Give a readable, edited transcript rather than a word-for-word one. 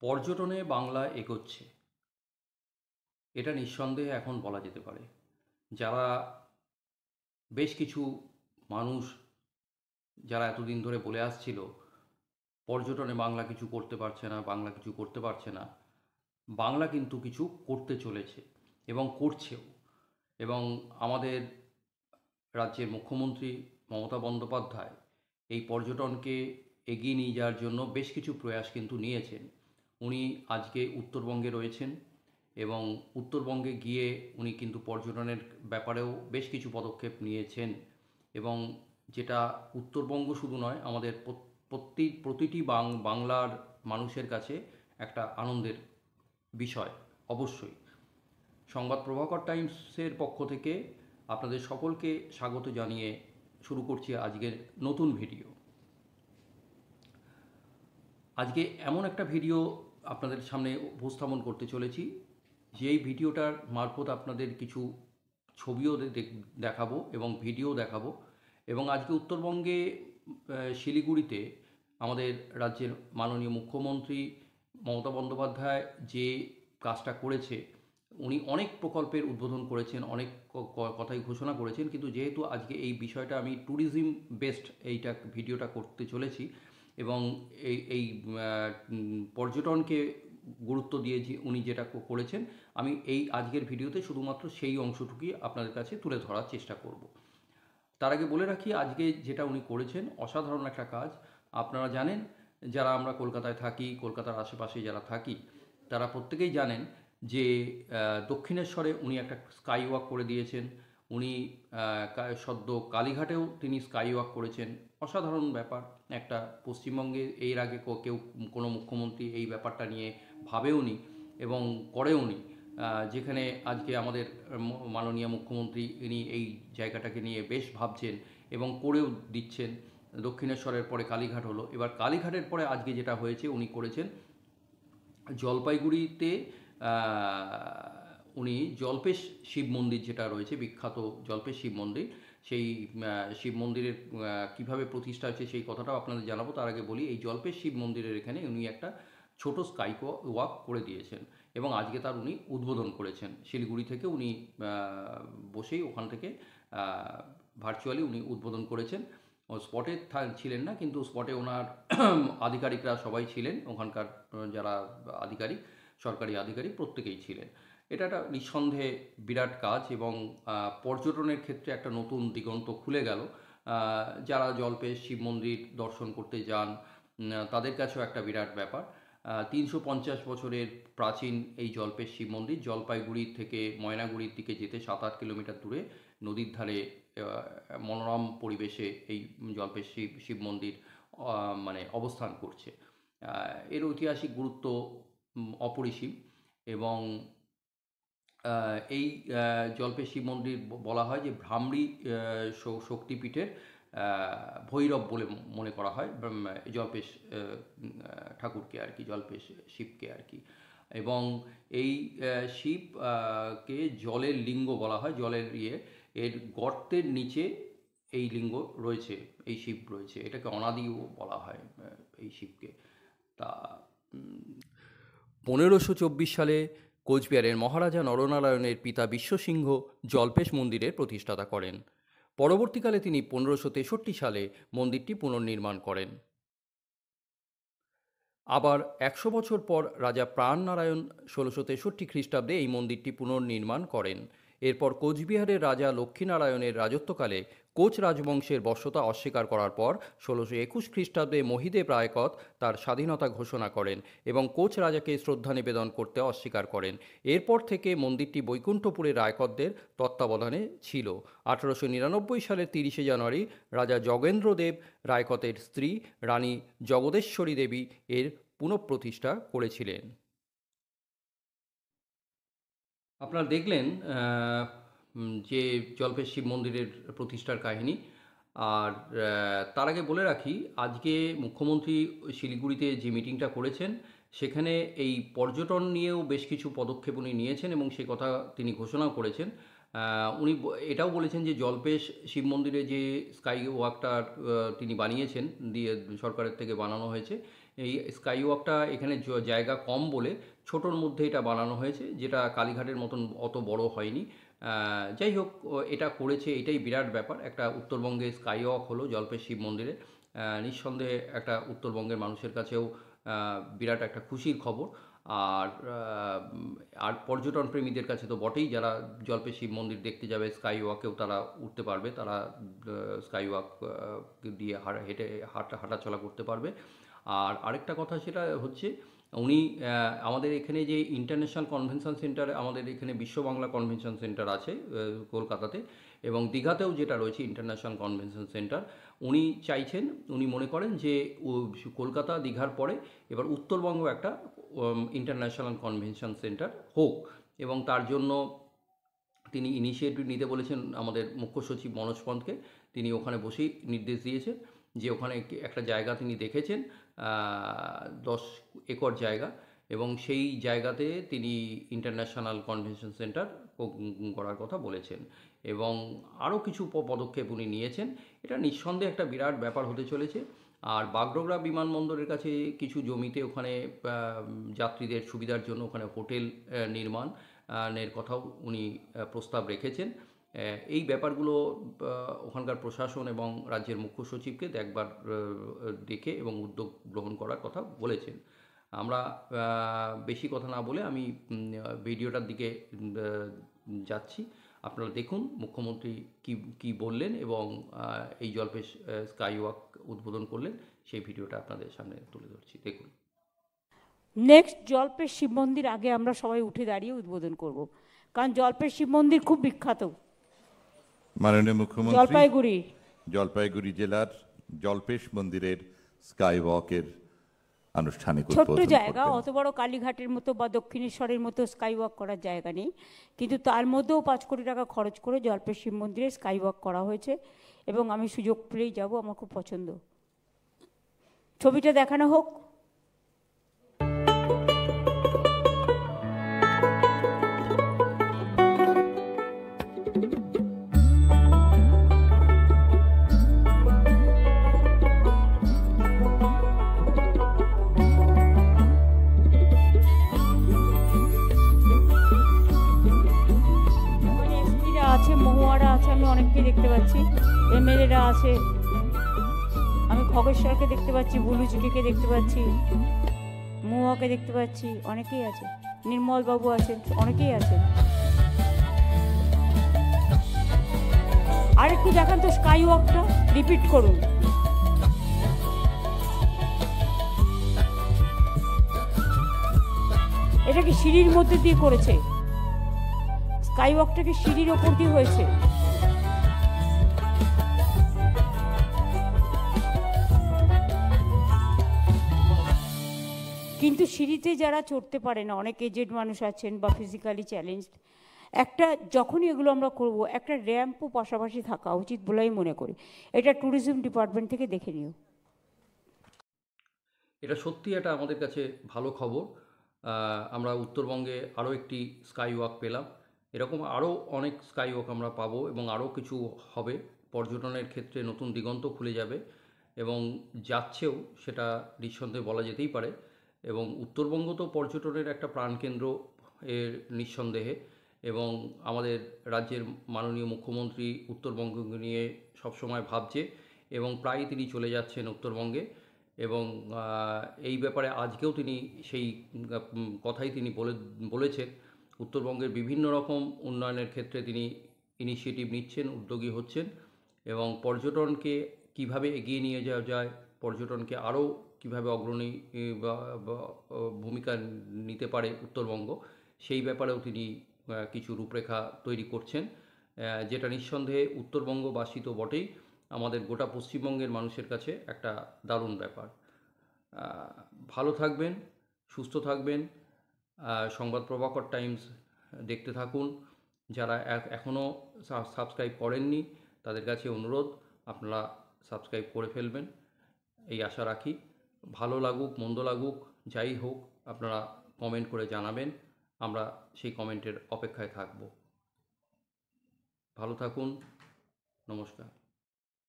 পর্যটনে বাংলা এগোচ্ছে, এটা নিঃসন্দেহে এখন বলা যেতে পারে। যারা বেশ কিছু মানুষ যারা এতদিন ধরে বলে আসছিল পর্যটনে বাংলা কিছু করতে পারছে না, বাংলা কিছু করতে পারছে না, বাংলা কিন্তু কিছু করতে চলেছে এবং করছেও। এবং আমাদের রাজ্যের মুখ্যমন্ত্রী মমতা বন্দ্যোপাধ্যায় এই পর্যটনকে এগিয়ে নিয়ে যাওয়ার জন্য বেশ কিছু প্রয়াস কিন্তু নিয়েছেন। উনি আজকে উত্তরবঙ্গে রয়েছেন এবং উত্তরবঙ্গে গিয়ে উনি কিন্তু পর্যটনের ব্যাপারেও বেশ কিছু পদক্ষেপ নিয়েছেন। এবং যেটা উত্তরবঙ্গ শুধু নয়, আমাদের প্রতিটি বাংলার মানুষের কাছে একটা আনন্দের বিষয় অবশ্যই। সংবাদ প্রভাকর টাইমসের পক্ষ থেকে আপনাদের সকলকে স্বাগত জানিয়ে শুরু করছি আজকের নতুন ভিডিও। আজকে এমন একটা ভিডিও আপনাদের সামনে উপস্থাপন করতে চলেছি, যেই ভিডিওটার মারফত আপনাদের কিছু ছবিও দেখাবো এবং ভিডিও দেখাবো। এবং আজকে উত্তরবঙ্গে শিলিগুড়িতে আমাদের রাজ্যের মাননীয় মুখ্যমন্ত্রী মমতা বন্দ্যোপাধ্যায় যে কাজটা করেছে, উনি অনেক প্রকল্পের উদ্বোধন করেছেন, অনেক কথাই ঘোষণা করেছেন, কিন্তু যেহেতু আজকে এই বিষয়টা আমি ট্যুরিজম বেসড এইটা ভিডিওটা করতে চলেছি এবং এই পর্যটনকে গুরুত্ব দিয়ে যে উনি যেটা করেছেন, আমি এই আজকের ভিডিওতে শুধুমাত্র সেই অংশটুকুই আপনাদের কাছে তুলে ধরার চেষ্টা করব। তার আগে বলে রাখি, আজকে যেটা উনি করেছেন অসাধারণ একটা কাজ। আপনারা জানেন, যারা আমরা কলকাতায় থাকি, কলকাতার আশেপাশে যারা থাকি, তারা প্রত্যেকেই জানেন যে দক্ষিণেশ্বরে উনি একটা স্কাই ওয়াক করে দিয়েছেন। উনি সদ্য কালীঘাটেও তিনি স্কাই ওয়াক করেছেন। অসাধারণ ব্যাপার একটা। পশ্চিমবঙ্গে এর আগে কেউ কোনো মুখ্যমন্ত্রী এই ব্যাপারটা নিয়ে ভাবেওনি এবং করেওনি। যেখানে আজকে আমাদের মাননীয় মুখ্যমন্ত্রী ইনি এই জায়গাটাকে নিয়ে বেশ ভাবছেন এবং করেও দিচ্ছেন। দক্ষিণেশ্বরের পরে কালীঘাট হলো, এবার কালীঘাটের পরে আজকে যেটা হয়েছে উনি করেছেন জলপাইগুড়িতে। উনি জল্পেশ শিব মন্দির যেটা রয়েছে, বিখ্যাত জল্পেশ শিব মন্দির, সেই শিব মন্দিরের কীভাবে প্রতিষ্ঠা হয়েছে সেই কথাটাও আপনাদের জানাবো। তার আগে বলি, এই জল্পেশ শিব মন্দিরের এখানে উনি একটা ছোট স্কাই ওয়াক করে দিয়েছেন এবং আজকে তার উনি উদ্বোধন করেছেন। শিলিগুড়ি থেকে উনি বসেই ওখান থেকে ভার্চুয়ালি উনি উদ্বোধন করেছেন। ও স্পটে ছিলেন না, কিন্তু স্পটে ওনার আধিকারিকরা সবাই ছিলেন, ওখানকার যারা আধিকারিক, সরকারি আধিকারিক প্রত্যেকেই ছিলেন। এটা একটা নিঃসন্দেহে বিরাট কাজ এবং পর্যটনের ক্ষেত্রে একটা নতুন দিগন্ত খুলে গেল। যারা জল্পেশ শিব মন্দির দর্শন করতে যান, তাদের কাছেও একটা বিরাট ব্যাপার। 350 বছরের প্রাচীন এই জল্পেশ শিব মন্দির জলপাইগুড়ি থেকে ময়নাগুড়ির দিকে যেতে 7-8 কিলোমিটার দূরে নদীর ধারে মনোরম পরিবেশে এই জল্পেশ শিব মন্দির মানে অবস্থান করছে। এর ঐতিহাসিক গুরুত্ব অপরিসীম এবং এই জল্পেশ শিব মন্দির বলা হয় যে ভ্রামরী শক্তিপীঠের ভৈরব বলে মনে করা হয় জল্পেশ ঠাকুরকে আর কি, জল্পেশ শিবকে আর কি। এবং এই শিবকে জলের লিঙ্গ বলা হয়, জলের এর গর্তের নিচে এই লিঙ্গ রয়েছে, এই শিব রয়েছে, এটাকে অনাদিও বলা হয় এই শিবকে। তা 1524 সালে কোচবিহারের মহারাজা নরনারায়ণের পিতা বিশ্বসিংহ জল্পেশ মন্দিরের প্রতিষ্ঠাতা করেন। পরবর্তীকালে তিনি 1563 সালে মন্দিরটি পুনর্নির্মাণ করেন। আবার 100 বছর পর রাজা প্রাণনারায়ণ 1663 খ্রিস্টাব্দে এই মন্দিরটি পুনর্নির্মাণ করেন। এরপর কোচবিহারের রাজা লক্ষ্মীনারায়ণের রাজত্বকালে কোচ রাজবংশের বশ্যতা অস্বীকার করার পর 1621 খ্রিস্টাব্দে মহিদেব রায়কত তার স্বাধীনতা ঘোষণা করেন এবং কোচ রাজাকে শ্রদ্ধা নিবেদন করতে অস্বীকার করেন। এরপর থেকে মন্দিরটি বৈকুণ্ঠপুরের রায়কতদের তত্ত্বাবধানে ছিল। 1899 সালের 30শে জানুয়ারি রাজা যোগেন্দ্রদেব রায়কতের স্ত্রী রানী জগদেশ্বরী দেবী এর পুনঃপ্রতিষ্ঠা করেছিলেন। আপনারা দেখলেন যে জল্পেশ শিব মন্দিরের প্রতিষ্ঠার কাহিনী। আর তার আগে বলে রাখি, আজকে মুখ্যমন্ত্রী শিলিগুড়িতে যে মিটিংটা করেছেন, সেখানে এই পর্যটন নিয়েও বেশ কিছু পদক্ষেপ উনি নিয়েছেন এবং সে কথা তিনি ঘোষণাও করেছেন। উনি এটাও বলেছেন যে জল্পেশ শিব মন্দিরে যে স্কাই ওয়াকটা তিনি বানিয়েছেন, দিয়ে সরকারের থেকে বানানো হয়েছে এই স্কাই ওয়াকটা এখানে জায়গা কম বলে ছোটোর মধ্যে এটা বানানো হয়েছে, যেটা কালীঘাটের মতন অত বড় হয়নি। যাই হোক, এটা করেছে, এটাই বিরাট ব্যাপার। একটা উত্তরবঙ্গে স্কাই ওয়াক হলো জল্পেশ শিব মন্দিরে, নিঃসন্দেহে একটা উত্তরবঙ্গের মানুষের কাছেও বিরাট একটা খুশির খবর। আর আর পর্যটন প্রেমীদের কাছে তো বটেই, যারা জল্পেশ শিব মন্দির দেখতে যাবে স্কাই ওয়াকেও তারা উঠতে পারবে, তারা স্কাই ওয়াক দিয়ে হেঁটে হাঁটাচলা করতে পারবে। আর আরেকটা কথা সেটা হচ্ছে, উনি আমাদের এখানে যে ইন্টারন্যাশনাল কনভেনশন সেন্টার, আমাদের এখানে বিশ্ব বাংলা কনভেনশন সেন্টার আছে কলকাতাতে, এবং দীঘাতেও যেটা রয়েছে ইন্টারন্যাশনাল কনভেনশন সেন্টার, উনি চাইছেন, উনি মনে করেন যে কলকাতা দীঘার পরে এবার উত্তরবঙ্গ একটা ইন্টারন্যাশনাল কনভেনশন সেন্টার হোক, এবং তার জন্য তিনি ইনিশিয়েটিভ নিতে বলেছেন আমাদের মুখ্য সচিব মনোজ পন্তকে। তিনি ওখানে বসেই নির্দেশ দিয়েছেন যে ওখানে একটা জায়গা তিনি দেখেছেন, 10 একর জায়গা, এবং সেই জায়গাতে তিনি ইন্টারন্যাশনাল কনভেনশন সেন্টার করার কথা বলেছেন, এবং আরও কিছু পদক্ষেপ উনি নিয়েছেন। এটা নিঃসন্দেহে একটা বিরাট ব্যাপার হতে চলেছে। আর বাগডোগরা বিমানবন্দরের কাছে কিছু জমিতে ওখানে যাত্রীদের সুবিধার জন্য ওখানে হোটেল নির্মাণের কথাও উনি প্রস্তাব রেখেছেন। এই ব্যাপারগুলো ওখানকার প্রশাসন এবং রাজ্যের মুখ্য সচিবকে একবার দেখে এবং উদ্যোগ গ্রহণ করার কথা বলেছেন। আমরা বেশি কথা না বলে আমি ভিডিওটার দিকে যাচ্ছি। আপনারা দেখুন মুখ্যমন্ত্রী কি বললেন এবং এই জল্পেশ স্কাই ওয়াক উদ্বোধন করলেন, সেই ভিডিওটা আপনাদের সামনে তুলে ধরছি, দেখুন। নেক্সট জল্পেশ শিব মন্দির আগে আমরা সবাই উঠে দাঁড়িয়ে উদ্বোধন করব, কারণ জল্পেশ শিব মন্দির খুব বিখ্যাত। মাননীয় মুখ্যমন্ত্রী, জলপাইগুড়ি জেলার জল্পেশ মন্দিরের স্কাই ওয়াকের আনুষ্ঠানিক ছোট্ট জায়গা, অত বড় কালীঘাটের মতো বা দক্ষিণেশ্বরের মতো স্কাই ওয়াক করার জায়গা নেই, কিন্তু তার মধ্যেও 5 কোটি টাকা খরচ করে জল্পেশ শিব মন্দিরে স্কাই ওয়াক করা হয়েছে, এবং আমি সুযোগ পেলেই যাব, আমার খুব পছন্দ। ছবিটা দেখানো হোক। অনেককেই দেখতে পাচ্ছি, এমএলএরা আছে, আমি খগেশ্বরকে দেখতে পাচ্ছি, বুলুচিকে দেখতে পাচ্ছি, মহুয়াকে দেখতে পাচ্ছি, অনেকেই আছে, নির্মল বাবু আছেন, অনেকেই আছেন। আর একটু দেখান তো স্কাই ওয়াকটা, রিপিট করুন। এটা কি সিঁড়ির মধ্যে দিয়ে করেছে? স্কাই ওয়াকটা কি সিঁড়ির ওপর দিয়ে হয়েছে? কিন্তু সিঁড়িতে যারা চড়তে পারে না, অনেক এজেড মানুষ আছেন বা ফিজিক্যালি চ্যালেঞ্জড, একটা যখনই এগুলো আমরা করব, একটা র্যাম্পও পাশাপাশি থাকা উচিত বলেই মনে করি। এটা ট্যুরিজম ডিপার্টমেন্ট থেকে দেখে নিও। এটা সত্যি এটা আমাদের কাছে ভালো খবর। আমরা উত্তরবঙ্গে আরও একটি স্কাই ওয়াক পেলাম, এরকম আরও অনেক স্কাই ওয়াক আমরা পাবো, এবং আরও কিছু হবে। পর্যটনের ক্ষেত্রে নতুন দিগন্ত খুলে যাবে, এবং যাচ্ছেও, সেটা নিঃসন্দেহে বলা যেতেই পারে। এবং উত্তরবঙ্গ তো পর্যটনের একটা প্রাণকেন্দ্র এর নিঃসন্দেহে, এবং আমাদের রাজ্যের মাননীয় মুখ্যমন্ত্রী উত্তরবঙ্গকে নিয়ে সবসময় ভাবছে, এবং প্রায়ই তিনি চলে যাচ্ছেন উত্তরবঙ্গে, এবং এই ব্যাপারে আজকেও তিনি সেই কথাই তিনি বলেছেন। উত্তরবঙ্গের বিভিন্ন রকম উন্নয়নের ক্ষেত্রে তিনি ইনিশিয়েটিভ নিচ্ছেন, উদ্যোগী হচ্ছেন, এবং পর্যটনকে কিভাবে এগিয়ে নিয়ে যাওয়া যায়, পর্যটনকে আরও কীভাবে অগ্রণী ভূমিকা নিতে পারে উত্তরবঙ্গ, সেই ব্যাপারেও তিনি কিছু রূপরেখা তৈরি করছেন, যেটা নিঃসন্দেহে উত্তরবঙ্গবাসী তো বটেই, আমাদের গোটা পশ্চিমবঙ্গের মানুষের কাছে একটা দারুণ ব্যাপার। ভালো থাকবেন, সুস্থ থাকবেন, সংবাদ প্রভাকর টাইমস দেখতে থাকুন। যারা এখনও সাবস্ক্রাইব করেননি তাদের কাছে অনুরোধ, আপনারা সাবস্ক্রাইব করে ফেলবেন, এই আশা রাখি। ভালো লাগুক মন্দ লাগুক যাই হোক, আপনারা কমেন্ট করে জানাবেন, আমরা সেই কমেন্টের অপেক্ষায় থাকব। ভালো থাকুন, নমস্কার।